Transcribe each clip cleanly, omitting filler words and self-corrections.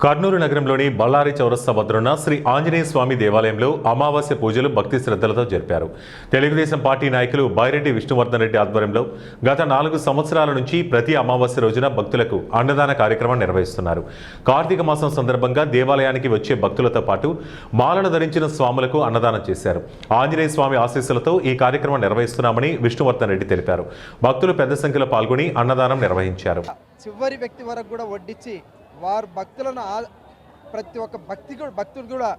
కర్నూలు నగరంలోని బళ్ళారి చౌరస్తా వద్దనున్న శ్రీ ఆంజనేయ స్వామి దేవాలయంలో అమావాస్య పూజలు భక్తి శ్రద్ధలతో జరిపారు. తెలుగుదేశం పార్టీ నాయకులు బైరెడ్డి విష్ణువర్ధన్ రెడ్డి ఆధ్వర్యంలో గత 4 సంవత్సరాల నుంచి ప్రతి అమావాస్య రోజున భక్తులకు అన్నదాన కార్యక్రమం నిర్వహిస్తున్నారు. కార్తీక మాసం సందర్భంగా దేవాలయానికి వచ్చే భక్తులతో పాటు మాలను ధరించిన స్వాములకు అన్నదానం చేశారు. ఆంజనేయ స్వామి ఆశీస్సులతో ఈ కార్యక్రమం నిర్వహిస్తున్నామని విష్ణువర్ధన్ రెడ్డి తెలిపారు. భక్తులు పెద్ద సంఖ్యలో పాల్గొని అన్నదానం నిర్వహించారు. చివరి వ్యక్తి వరకు కూడా వడ్డించి వారు భక్తులను ప్రతి ఒక్క భక్తుడు కూడా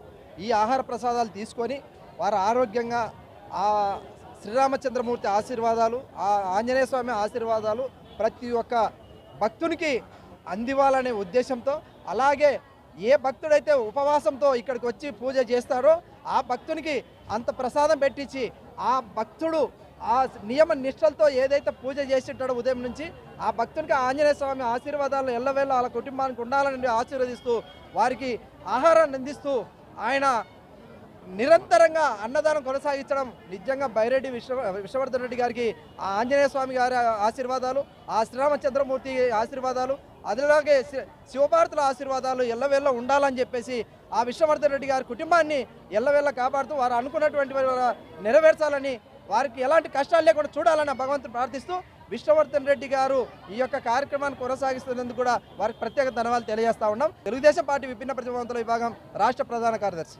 ఈ ఆహార ప్రసాదాలు తీసుకొని వారు ఆరోగ్యంగా ఆ శ్రీరామచంద్రమూర్తి ఆశీర్వాదాలు, ఆ ఆంజనేయ స్వామి ఆశీర్వాదాలు ప్రతి ఒక్క భక్తునికి అందివ్వాలనే ఉద్దేశంతో, అలాగే ఏ భక్తుడైతే ఉపవాసంతో ఇక్కడికి వచ్చి పూజ చేస్తారో ఆ భక్తునికి అంత ప్రసాదం పెట్టించి ఆ భక్తుడు ఆ నియమ నిష్టలతో ఏదైతే పూజ చేసేటాడో ఉదయం నుంచి ఆ భక్తునికి ఆంజనేయ స్వామి ఆశీర్వాదాలు ఎల్లవేళ వాళ్ళ కుటుంబానికి ఉండాలని ఆశీర్వదిస్తూ వారికి ఆహారాన్ని అందిస్తూ ఆయన నిరంతరంగా అన్నదానం కొనసాగించడం నిజంగా బైరెడ్డి విష్ణువర్ధన్ రెడ్డి గారికి ఆ ఆంజనేయ స్వామి గారి ఆశీర్వాదాలు, ఆ శ్రీరామచంద్రమూర్తి ఆశీర్వాదాలు, అదిలాగే శివభారతుల ఆశీర్వాదాలు ఎల్లవేళ ఉండాలని చెప్పేసి ఆ విష్ణువర్ధన్ రెడ్డి గారి కుటుంబాన్ని ఎల్లవేళ కాపాడుతూ వారు అనుకున్నటువంటి నెరవేర్చాలని, వారికి ఎలాంటి కష్టాలు లేకుండా చూడాలని భగవంతుని ప్రార్థిస్తూ విష్ణువర్ధన్ రెడ్డి గారు ఈ యొక్క కార్యక్రమాన్ని కొనసాగిస్తున్నందుకు కూడా వారికి ప్రత్యేక ధన్యవాదాలు తెలియజేస్తా ఉన్నాం. తెలుగుదేశం పార్టీ విభిన్న ప్రతిభావంతుల విభాగం రాష్ట్ర ప్రధాన కార్యదర్శి.